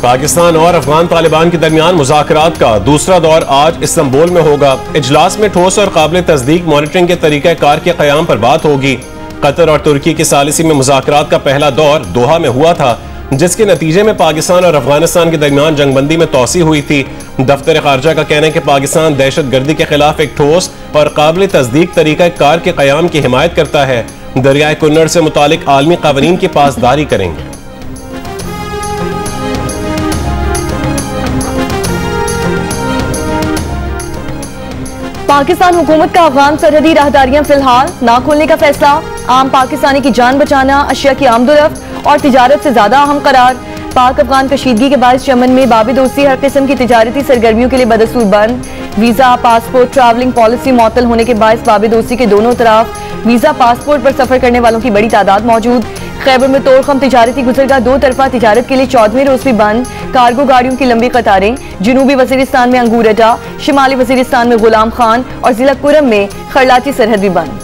पाकिस्तान और अफगान तालिबान के दरमियान मुज़ाकरात का दूसरा दौर आज इस्तांबुल में होगा। इजलास में ठोस और काबिल तस्दीक मॉनिटरिंग के तरीक़ा कार के क़याम पर बात होगी। कतर और तुर्की की सालिसी में मुज़ाकरात का पहला दौर दोहा में हुआ था, जिसके नतीजे में पाकिस्तान और अफगानिस्तान के दरमियान जंगबंदी में तोसी हुई थी। दफ्तर खारजा का कहना है कि पाकिस्तान दहशत गर्दी के खिलाफ एक ठोस और काबिल तस्दीक तरीक़ा कार के क़याम की हिमायत करता है। दरियाए कुन्नड़ से मुतालिक आलमी क़वानीन की पासदारी करेंगे। पाकिस्तान हुकूमत का अफगान सरहदी राहदारियां फिलहाल ना खोलने का फैसला। आम पाकिस्तानी की जान बचाना अशिया की आमदोरफ्त और तिजारत से ज्यादा अहम करार। पाक अफगान कशीदगी के बायस यमन में बाबी दोस्ती हर किस्म की तिजारती सरगर्मियों के लिए बदस्तूर बंद। वीजा, पासपोर्ट, ट्रैवलिंग पॉलिसी मुअत्तल होने के बायस बाबी दोस्ती के दोनों तरफ वीजा पासपोर्ट पर सफर करने वालों की बड़ी तादाद मौजूद। खैबर में तोड़खम तिजारती गुजरगाह दो तरफा तिजारत के लिए 14वें रोज भी बंद। कार्गो गाड़ियों की लंबी कतारें। जनूबी वजीरिस्तान में अंगूर अड्डा, शिमाली वजीरिस्तान में गुलाम खान और जिला कुरम में खरलाची सरहद भी बंद।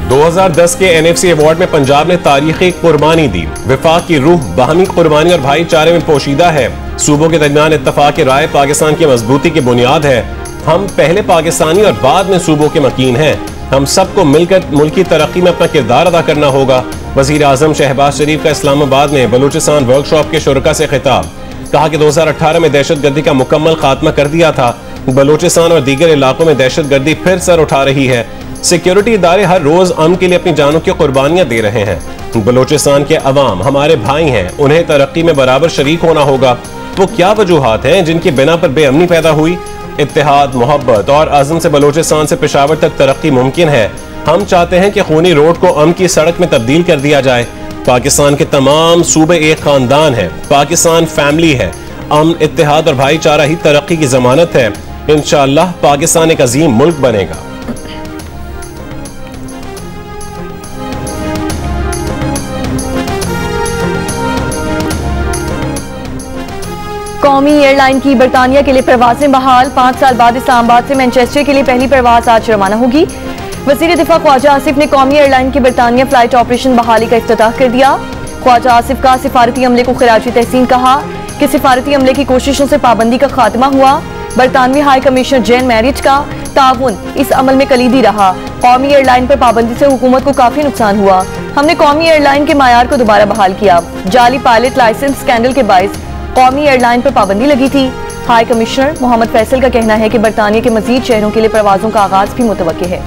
दो 2010 के NFC अवार्ड में पंजाब ने तारीखी कुर्बानी दी। विफाक की रूह बाहमी कुर्बानी और भाईचारे में पोशीदा है। सूबों के दरमियान इत्तफाक राय पाकिस्तान की मजबूती की बुनियाद है। हम पहले पाकिस्तानी और बाद में सूबों के मकीन हैं। हम सबको मिलकर मुल्की तरक्की में अपना किरदार अदा करना होगा। वजीर आजम शहबाज शरीफ का इस्लामाबाद में बलूचिस्तान वर्कशॉप के शुरका से खिताब। कहा कि 2018 में दहशत गर्दी का मुकम्मल खात्मा कर दिया था। बलूचिस्तान और दीगर इलाकों में दहशत गर्दी फिर सर उठा रही है। सिक्योरिटी इदारे हर रोज अमन के लिए अपनी जानों की कुर्बानियां दे रहे हैं। बलूचिस्तान के अवाम हमारे भाई हैं, उन्हें तरक्की में बराबर शरीक होना होगा। वो क्या वजूहात हैं जिनकी बिना पर बेअमनी पैदा हुई? इत्तेहाद, मोहब्बत और आज़म से बलूचिस्तान से पेशावर तक तरक्की मुमकिन है। हम चाहते हैं कि खूनी रोड को अमन की सड़क में तब्दील कर दिया जाए। पाकिस्तान के तमाम सूबे एक खानदान है। पाकिस्तान फैमिली है। अमन, इत्तेहाद और भाईचारा ही तरक्की की जमानत है। इंशाअल्लाह पाकिस्तान एक अजीम मुल्क बनेगा। कौमी एयरलाइन की बरतानिया के लिए परवाजें बहाल। 5 साल बाद इस्लामाबाद से मैनचेस्टर के लिए पहली परवाज आज रवाना होगी। वज़ीर दिफा ख्वाजा आसिफ ने कौमी एयरलाइन की बरतानिया फ्लाइट ऑपरेशन बहाली का इफ्तिताह कर दिया। ख्वाजा आसिफ का सिफारती अमले को खिराजी तहसीन कहा कि सिफारती अमले की कोशिशों से पाबंदी का खात्मा हुआ। बरतानवी हाई कमिश्नर जैन मैरिज का ताउन इस अमल में कलीदी रहा। कौमी एयरलाइन पर पाबंदी से हुकूमत को काफी नुकसान हुआ। हमने कौमी एयरलाइन के मायार को दोबारा बहाल किया। जाली पायलट लाइसेंस स्कैंडल के बायस कौमी एयरलाइन पर पाबंदी लगी थी। हाई कमिश्नर मोहम्मद फैसल का कहना है कि बरतानिया के मजीद शहरों के लिए परवाजों का आगाज भी मुतवक्किल है।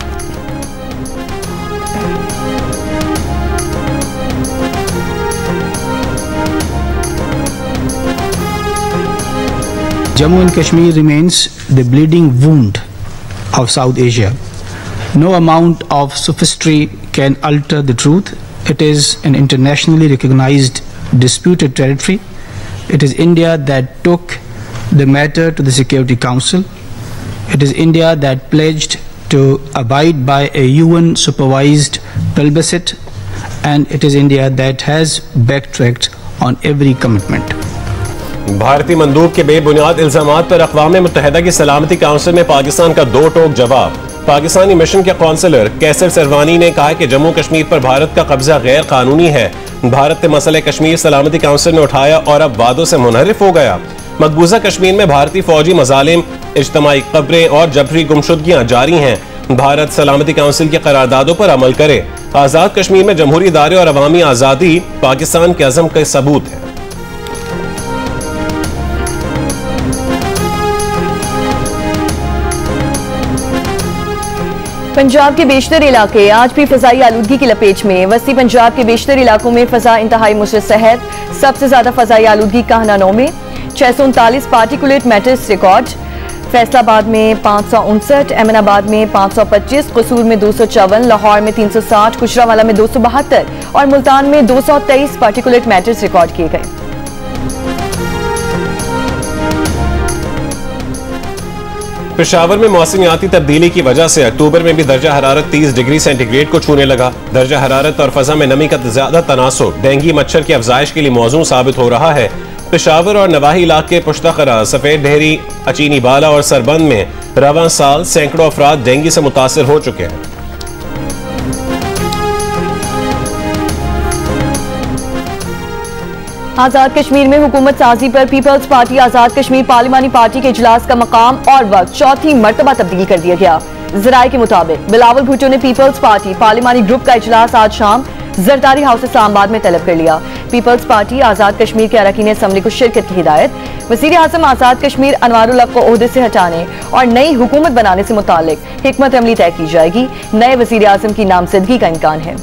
Jammu and Kashmir remains the bleeding wound of South Asia. No amount of sophistry can alter the truth. It is an internationally recognized disputed territory. It is India that took the matter to the Security Council. It is India that pledged to abide by a UN supervised plebiscite, and it is India that has backtracked on every commitment. भारतीय मंदूब के बेबुनियाद इल्जामात पर अक़वाम मुत्तहिदा की सलामती council में पाकिस्तान का दो टोक जवाब। पाकिस्तानी मिशन के कौंसलर कैसर सरवानी ने कहा कि जम्मू कश्मीर पर भारत का कब्जा गैर कानूनी है। भारत ने मसले कश्मीर सलामती काउंसिल में उठाया और अब वादों से मुनहरिफ हो गया। मकबूजा कश्मीर में भारतीय फौजी मजालिम, इज्तमाई कब्रें और जबरी गुमशुदगियां जारी हैं। भारत सलामती काउंसिल की करारदादों पर अमल करे। आज़ाद कश्मीर में जमहूरी इदारे और अवामी आज़ादी पाकिस्तान के अज़म का सबूत है। पंजाब के बेशतर इलाके आज भी फजाई आलूदगी की लपेट में। वसी पंजाब के बेशतर इलाकों में फजा इंतहाई मुस्तहद। सबसे ज्यादा फजाई आलूदगी काहनानौ में 639 पार्टिकुलेट मैटर्स रिकॉर्ड। फैसलाबाद में 559, एमनाबाद में 525, कसूर में 254, लाहौर में 360, गुजरांवाला में 272 और मुल्तान में 223 पार्टिकुलेट मैटर्स रिकॉर्ड किए गए। पेशावर में मौसमियाती तब्दीली की वजह से अक्टूबर में भी दर्जा हरारत 30 डिग्री सेंटीग्रेड को छूने लगा। दर्जा हरारत और फजा में नमी का ज्यादा तनासुब डेंगू मच्छर की अफजाइश के लिए मौजू साबित हो रहा है। पेशावर और नवाही इलाके पुश्ता खरा, सफेद ढेरी, अचीनी बाला और सरबंद में रवां साल सैकड़ों अफराद डेंगू से मुतासर हो चुके हैं। आजाद कश्मीर में हुकूमत साजी पर पीपल्स पार्टी आजाद कश्मीर पार्लिमानी पार्टी के इजलास का मकाम और वक्त चौथी मरतबा तब्दील कर दिया गया। जराये के मुताबिक बिलावल भुट्टो ने पीपल्स पार्टी पार्लिमानी ग्रुप का इजलास आज शाम जरदारी हाउस इस्लामाबाद में तलब कर लिया। पीपल्स पार्टी आजाद कश्मीर के अरकान असम्बली को शिरकत की हिदायत, वज़ीर आज़म आजाद कश्मीर अनवारुल हक को ओहदे से हटाने और नई हुकूमत बनाने से मुतालिक हिकमत अमली तय की जाएगी। नए वज़ीर आज़म की नामजदगी का इम्कान है।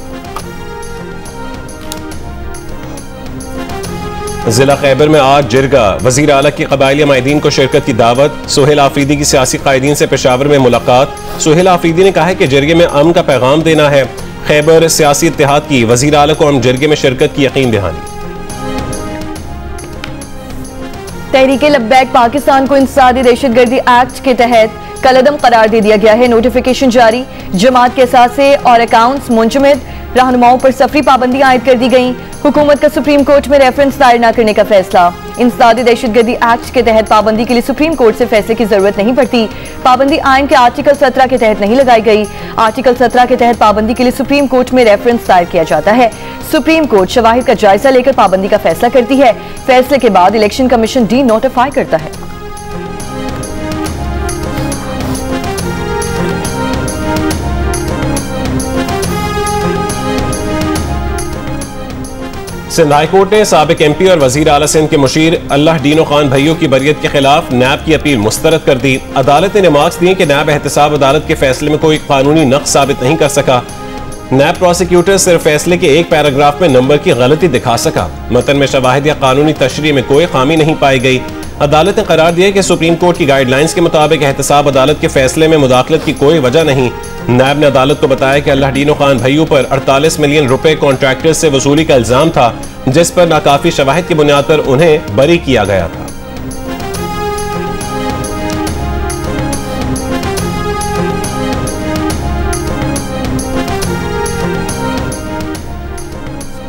जिला खैबर में आज जिरगा वजीर आला की कबायली माहिदीन को शिरकत की दावत। सुहेल आफरीदी की सियासी कायदीन से पेशावर में मुलाकात। सुहेल आफरीदी ने कहा है कि जिरगे में अमन का पैगाम देना है। खैबर सियासी इत्तेहाद की वजीर आला को अमन जिरगे में शिरकत की यकीन दहानी। तहरीके लब्बैक पाकिस्तान को इंसदादी दहशतगर्दी एक्ट के तहत कलअदम करार दे दिया गया है। नोटिफिकेशन जारी, जमात के असासे और अकाउंट्स मुंजमद, रहनुमाओं पर सफरी पाबंदियां आयद कर दी गई। हुकूमत का सुप्रीम कोर्ट में रेफरेंस दायर न करने का फैसला। इंसदादी दहशतगर्दी एक्ट के तहत पाबंदी के लिए सुप्रीम कोर्ट से फैसले की जरूरत नहीं पड़ती। पाबंदी आइन के आर्टिकल 17 के तहत नहीं लगाई गई। आर्टिकल 17 के तहत पाबंदी के लिए सुप्रीम कोर्ट में रेफरेंस दायर किया जाता है। सुप्रीम कोर्ट शवाहिद का जायजा लेकर पाबंदी का फैसला करती है। फैसले के बाद इलेक्शन कमीशन डी नोटिफाई करता है। सिंध हाई कोर्ट ने साबिक एमपी और वजीर आला सिंध के मुशीर अल्लाह डीनो खान भैयों की बरियत के खिलाफ नैब की अपील मुस्तरद कर दी। अदालत ने मार्क्स दिए कि नैब एहतसाब अदालत के फैसले में कोई कानूनी नक्स साबित नहीं कर सका। नैब प्रोसिक्यूटर सिर्फ फैसले के एक पैराग्राफ में नंबर की गलती दिखा सका। मतन में शवाहिद या कानूनी तशरीह में कोई खामी नहीं पाई गई। अदालत ने करार दिया कि सुप्रीम कोर्ट की गाइडलाइंस के मुताबिक एहतसाब अदालत के फैसले में मुदाखलत की कोई वजह नहीं। नैब ने अदालत को बताया कि अल्लाह डीनो खान भैयों पर 48 मिलियन रुपए कॉन्ट्रैक्टर्स से वसूली का इल्जाम था, जिस पर नाकाफी शवाहिद की बुनियाद पर उन्हें बरी किया गया था।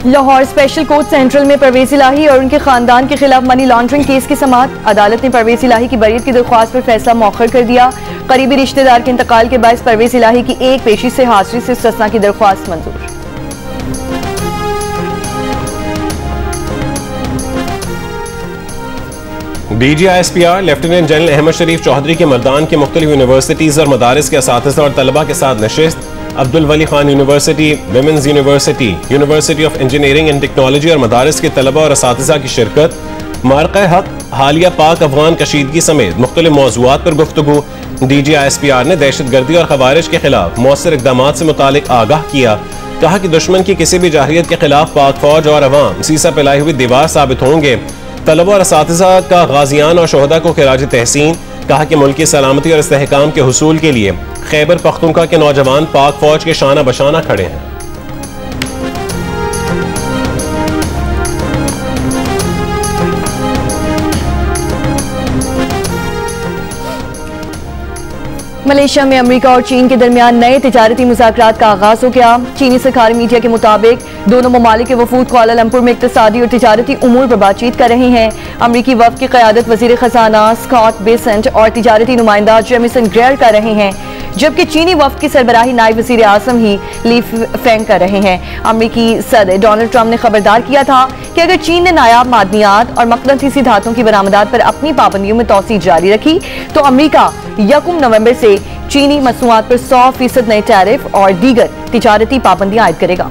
लाहौर स्पेशल कोर्ट सेंट्रल में परवेज इलाही और उनके खानदान के खिलाफ मनी लॉन्ड्रिंग केस की समाअत। अदालत ने परवेज इलाही की बरियत की दरख्वास्त पर फैसला मौखर कर दिया। करीबी रिश्तेदार के इंतकाल के बायस परवेज इलाही की एक पेशी से हाजिरी से इस्तिस्ना की दरख्वास्त मंजूर। DGISPR लेफ्टिनेंट जनरल अहमद शरीफ चौधरी के मर्दान के मुख्तलिफ यूनिवर्सिटीज और मदारिस के असातिज़ा और तलबा के साथ नशिस्त। Abdul Wali Khan university, women's university, university of engineering and technology और मदारिस के तलबा और असातिज़ा की शिरकत। मार्का हक, हालिया पाक अफगान कशीदगी समेत मुख्तलिफ मौज़ूआत पर गुफ्तगू। DGISPR ने दहशतगर्दी और खवारिज के खिलाफ मौसर इक़दामात से मुतालिक आगाह किया। कहा कि दुश्मन की किसी भी जाहिलियत के खिलाफ पाक फौज और अवाम सीसा पिलाई हुई दीवार साबित होंगे। तलबा और असातिज़ा का गाजियान और शोहदा को खिराज तहसीन। कहा कि मुल्क की सलामती और इस्तेहकाम के हुसूल के लिए खैबर पख्तूनख्वा के नौजवान पाक फौज के शाना बशाना खड़े हैं। मलेशिया में अमेरिका और चीन के दरमियान नए तिजारती मुज़ाकरात का आगाज हो गया। चीनी सरकारी मीडिया के मुताबिक दोनों ममालिक के वफूद कुआलालंपुर में इक्तिसादी और तिजारती उमूर पर बातचीत कर रहे हैं। अमरीकी वफ़द की क़यादत वज़ीर ख़ज़ाना स्कॉट बेसेंट और तिजारती नुमाइंदा जेमिसन ग्रेयर कर रहे हैं, जबकि चीनी वफ़द की सरबराही नायब वज़ीर आज़म ही ली फेंग कर रहे हैं। अमरीकी सदर डोनाल्ड ट्रंप ने खबरदार किया था कि अगर चीन ने नायाब मादनियात और मक़नतीसी धातुओं की बरामदात पर अपनी पाबंदियों में तोसी जारी रखी तो अमरीका 1 नवंबर से चीनी मसनूआत पर 100% नए टैरिफ और दीगर तिजारती पाबंदियां आयद करेगा।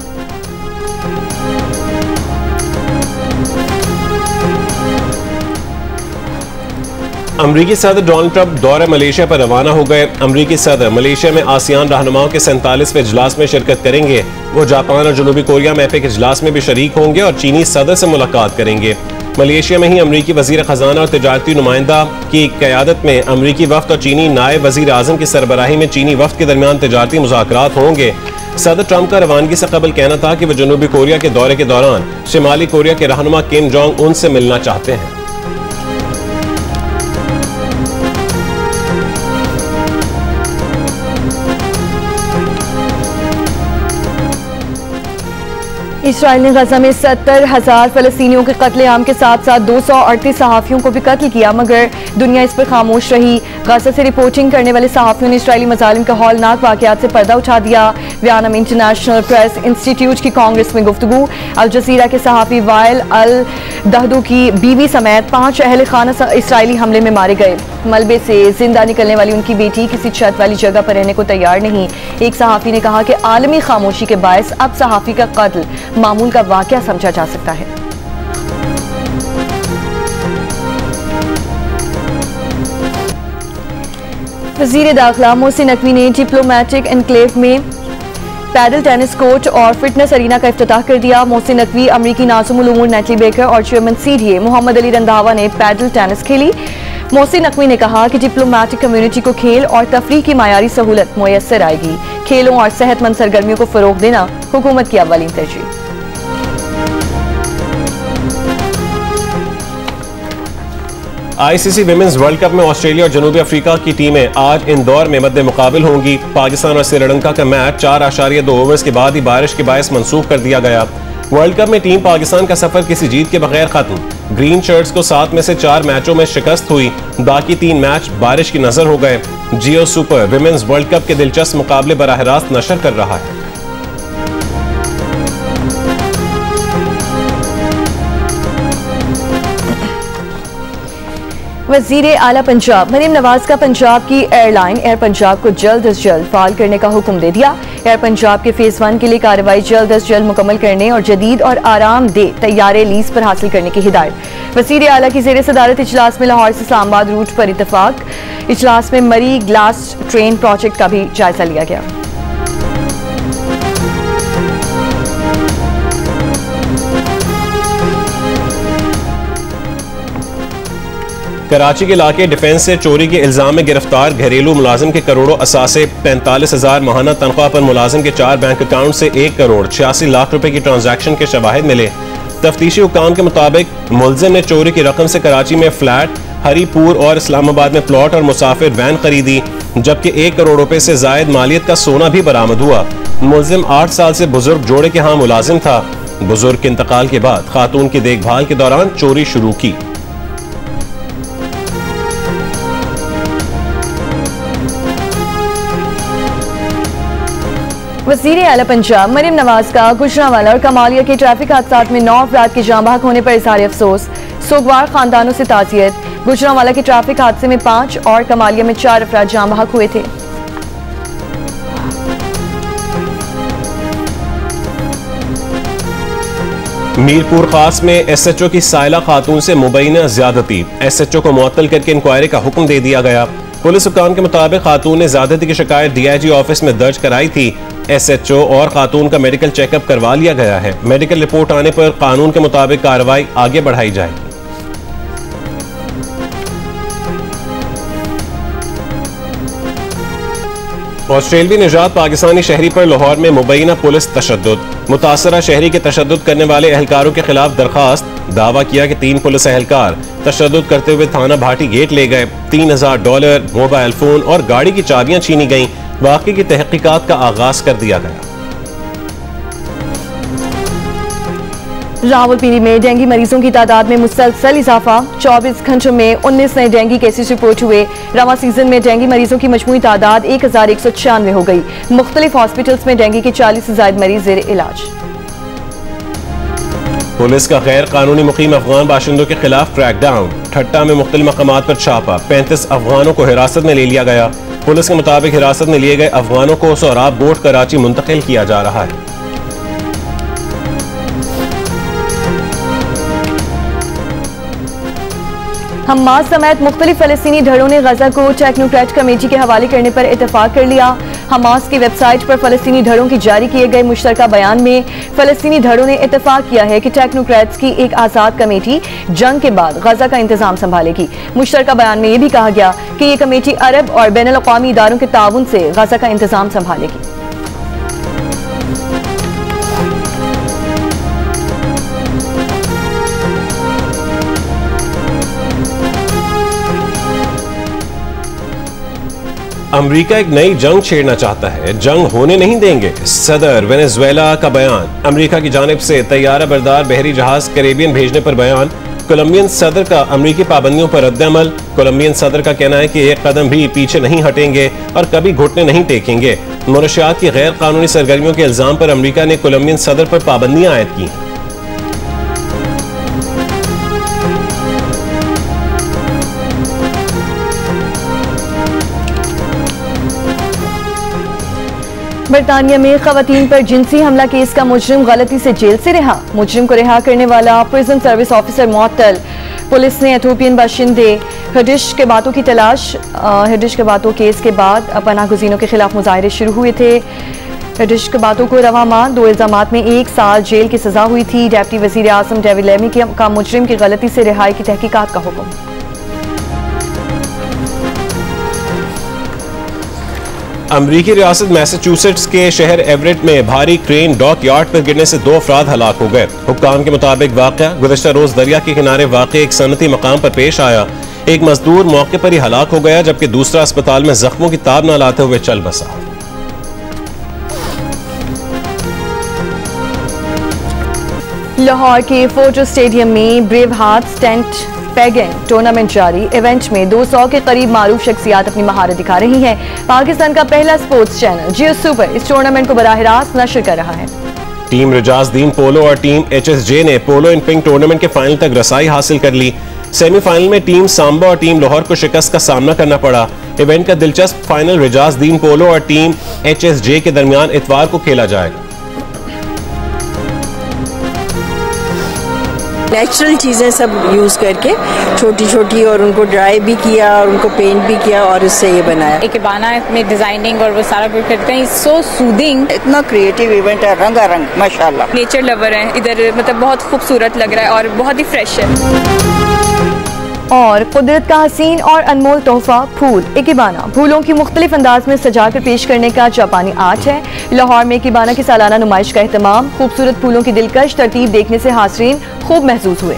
अमरीकी सदर डोनाल्ड ट्रंप दौरे मलेशिया पर रवाना हो गए। अमरीकी सदर मलेशिया में आसियान रहनुमाओं के 47वें इजलास में शिरकत करेंगे। वो जापान और जनूबी कोरिया में एपेक इजलास में भी शरीक होंगे और चीनी सदर से मुलाकात करेंगे। मलेशिया में ही अमरीकी वजीर खजाना और तिजारती नुमाइंदा की क़यादत में अमरीकी वफ़द और चीनी नायब वजीर आज़म की सरबराही में चीनी वफ़द के दरमियान तिजारती मुज़ाकरात होंगे। सदर ट्रंप का रवानगी से कबल कहना था कि वह जनूबी कोरिया के दौरे के दौरान शिमाली कोरिया के रहनुमा किम जोंग उन से मिलना चाहते हैं। इसराइल ने गजा में 70,000 फलस्तीनियों के कत्लेआम के साथ साथ 238 सहाफ़ियों को भी कत्ल किया, मगर दुनिया इस पर खामोश रही। गजा से रिपोर्टिंग करने वाले सहाफ़ियों ने इसराइली मज़ालिम के हौलनाक वाक़यात से पर्दा उठा दिया। वियना में इंटरनेशनल प्रेस इंस्टीट्यूट की कांग्रेस में गुफ्तगू। अल जज़ीरा के सहाफ़ी वाइल अल दहदू की बीवी समेत 5 अहल खाना इसराइली हमले में मारे गए। मलबे से जिंदा निकलने वाली उनकी बेटी किसी छत वाली जगह पर रहने को तैयार नहीं। एक सहाफ़ी ने कहा कि आलमी खामोशी के बायस अब सहाफ़ी का कत्ल मामूल का वाक़या समझा जा सकता है। वज़ीर दाखिला मोहसिन नकवी ने डिप्लोमेटिक एनक्लेव में पैडल टेनिस कोर्ट और फिटनेस अरीना का इफ्तिताह कर दिया। मोहसिन नकवी, अमरीकी नाज़िमुल उमूर नेटली बेकर और चेयरमैन सीडीए मोहम्मद अली रंधावा ने पैडल टेनिस खेली। मोहसिन नकवी ने कहा कि डिप्लोमेटिक कम्युनिटी को खेल और तफरीह की मायारी सहूलत मुयस्सर आएगी। खेलों और सेहतमंद सरगर्मियों को फरोग देना हुकूमत की अव्वलीन तरजीह। आईसीसी विमेंस वर्ल्ड कप में ऑस्ट्रेलिया और जनूबी अफ्रीका की टीमें आज इंदौर में मद्दे मुकाबिल होंगी। पाकिस्तान और श्रीलंका का मैच 4.2 ओवर्स के बाद ही बारिश के बायस मंसूख कर दिया गया। वर्ल्ड कप में टीम पाकिस्तान का सफर किसी जीत के बगैर खत्म। ग्रीन शर्ट्स को 7 में से 4 मैचों में शिकस्त हुई, बाकी 3 मैच बारिश की नजर हो गए। जियो सुपर विमेंस वर्ल्ड कप के दिलचस्प मुकाबले बराह रास्त नशर कर रहा है। वज़ीर आला पंजाब मरीम नवाज का पंजाब की एयरलाइन एयर पंजाब को जल्द अज जल्द फाल करने का हुक्म दे दिया। एयर पंजाब के फेज 1 के लिए कार्रवाई जल्द अज जल्द मुकम्मल करने और जदीद और आरामदेह तैयारे लीज पर हासिल करने की हिदायत। वज़ीर आला की ज़ेर सदारत इजलास में लाहौर से इस्लामाबाद रूट पर इत्तफाक। इजलास में मरी ग्लास ट्रेन प्रोजेक्ट का भी जायजा लिया गया। कराची के इलाके डिफेंस से चोरी के इल्जाम में गिरफ्तार घरेलू मुलाजिम के करोड़ों असासे 45,000 माहाना तनख्वाह पर मुलाजिम के 4 बैंक अकाउंट से 1 करोड़ 86 लाख रुपए की ट्रांजैक्शन के शवाहिद मिले। तफ्तीशी हुक्काम के मुताबिक मुलजिम ने चोरी की रकम से कराची में फ्लैट, हरीपुर और इस्लामाबाद में प्लॉट और मुसाफिर वैन खरीदी, जबकि 1 करोड़ रुपए से जायद मालियत का सोना भी बरामद हुआ। मुलजिम 8 साल से बुजुर्ग जोड़े के यहाँ मुलाजिम था। बुजुर्ग के इंतकाल के बाद खातून की देखभाल के दौरान चोरी शुरू की। वज़ीर आला पंजाब मरीम नवाज का गुजरांवाला और कमालिया के ट्रैफिक हादसात में 9 अफराद की जान बहक होने पर इज़हार अफसोस। सोगवार खानदानों से ताज़ियत। गुजरांवाला के ट्रैफिक हादसे में 5 और कमालिया में 4 अफराद जान बहक हुए थे। मीरपुर खास में एसएचओ की साइला खातून से मुबैना ज्यादती। एसएचओ को मुअत्तल करके इंक्वायरी का हुक्म दे दिया गया। पुलिस हुक्काम के मुताबिक खातून ने ज्यादती की शिकायत डीआईजी ऑफिस में दर्ज कराई थी। एसएचओ और खातून का मेडिकल चेकअप करवा लिया गया है। मेडिकल रिपोर्ट आने पर कानून के मुताबिक कार्रवाई आगे बढ़ाई जाएगी। ऑस्ट्रेलवी निजात पाकिस्तानी शहरी पर लाहौर में मुबैना पुलिस तशद्दुद। मुतासरा शहरी के तशद्दुद करने वाले एहलकारों के खिलाफ दरखास्त। दावा किया कि 3 पुलिस एहलकार तशद्दुद करते हुए थाना भाटी गेट ले गए। $3000, मोबाइल फोन और गाड़ी की चाबियां छीनी गईं। वाक़े की तहकीकात का आगाज कर दिया गया। रावलपिंडी में डेंगू मरीजों की तादाद में मुसलसल इजाफा। 24 घंटों में 19 नए डेंगू केसेस रिपोर्ट हुए। रवा सीजन में डेंगू मरीजों की मजमूई तादाद 1196 हो गई। मुख्तलिफ हॉस्पिटल्स में डेंगू के 40 से ज्यादा मरीज जेर इलाज। पुलिस का गैर कानूनी मुकीम अफगान बाशिंदों के खिलाफ क्रैकडाउन। ठट्टा में मुख्तलिफ मकामात पर छापा। 35 अफगानों को हिरासत में ले लिया गया। पुलिस के मुताबिक हिरासत में लिए गए अफगानों को सोराब बोट कराची मुंतकिल किया जा रहा है। हमास समेत मुख्तलिफ फलस्तीनी धड़ों ने गजा को टेक्नोक्रेट कमेटी के हवाले करने पर इतफाक कर लिया। हमास की वेबसाइट पर फलस्तीनी धड़ों की जारी किए गए मुश्तरका बयान में फलस्तीनी धड़ों ने इतफाक किया है कि टेक्नोक्रेट्स की एक आज़ाद कमेटी जंग के बाद गजा का इंतजाम संभालेगी। मुश्तरका बयान में यह भी कहा गया कि यह कमेटी अरब और बैनुल अक़वामी इदारों के ताउन से गजा का इंतजाम संभालेगी। अमेरिका एक नई जंग छेड़ना चाहता है, जंग होने नहीं देंगे, सदर वेनेजुएला का बयान। अमेरिका की जानिब से तैयारा बरदार बहरी जहाज कैरेबियन भेजने पर बयान। कोलंबियन सदर का अमेरिकी पाबंदियों पर रद्द-ए-अमल। कोलंबियन सदर का कहना है कि एक कदम भी पीछे नहीं हटेंगे और कभी घुटने नहीं टेकेंगे। मॉरिशस की गैर कानूनी सरगर्मियों के इल्जाम पर अमेरिका ने कोलंबियन सदर पर पाबंदियां आयद की। बरतानिया में खवातीन पर जिनसी हमला केस का मुजरिम गलती से जेल से रिहा। मुजरिम को रिहा करने वाला प्रिजन सर्विस ऑफिसर मुअत्तल। पुलिस ने एथोपियन बाशिंदे हिडिश के बातों की तलाश। हिडिश के बातों केस के बाद पनाह गुज़ीनों के खिलाफ मुजाहरे शुरू हुए थे। हिडिश के बातों को रवा माह 2 इल्जामात में 1 साल जेल की सजा हुई थी। डेप्टी वज़ीर आज़म डेविड लेमी का मुजरिम की गलती से रिहाई की तहकीकात का हुक्म। अमरीकी रियासत मैसाचुसेट्स के शहर एवरेट में भारी क्रेन डॉक यार्ड पर गिरने से 2 अफराद हलाक हो गए। हुक्काम के मुताबिक वाक़या गुज़श्ता रोज दरिया के किनारे वाक़े एक सनती मकाम पर पेश आया। एक मजदूर मौके पर ही हलाक हो गया, जबकि दूसरा अस्पताल में जख्मों की ताब न लाते हुए चल बसा। लाहौर के फोर्ट स्टेडियम में brave hearts tent paging tournament जारी। इवेंट में 200 के करीब मारूफ शख्सियात अपनी महारत दिखा रही हैं। पाकिस्तान का पहला स्पोर्ट्स चैनल जियो सुपर इस टूर्नामेंट को बराह रास्त नशर कर रहा है। टीम रिजाजदीन पोलो और टीम HSJ ने पोलो इन पिंक टूर्नामेंट के फाइनल तक रसाई हासिल कर ली। सेमीफाइनल में टीम सांबा और टीम लाहौर को शिकस्त का सामना करना पड़ा। इवेंट का दिलचस्प फाइनल रिजाजदीन पोलो और टीम HSJ के दरमियान इतवार को खेला जाएगा। नेचुरल चीज़ें सब यूज़ करके छोटी छोटी, और उनको ड्राई भी किया और उनको पेंट भी किया और उससे ये बनाया। इकेबाना में डिजाइनिंग और वो सारा कुछ करते हैं। सो सूदिंग, इतना क्रिएटिव इवेंट है, रंगारंग माशाल्लाह। नेचर लवर है इधर, मतलब बहुत खूबसूरत लग रहा है और बहुत ही फ्रेश है। और कुदरत का हसीन और अनमोल तोहफा फूल। इकेबाना फूलों की मुख्तलिफ अंदाज में सजा कर पेश करने का जापानी आर्ट है। लाहौर में इकेबाना की सालाना नुमाइश का एहतमाम। खूबसूरत फूलों की दिलकश तरतीब देखने से हाज़रीन खूब महसूस हुए।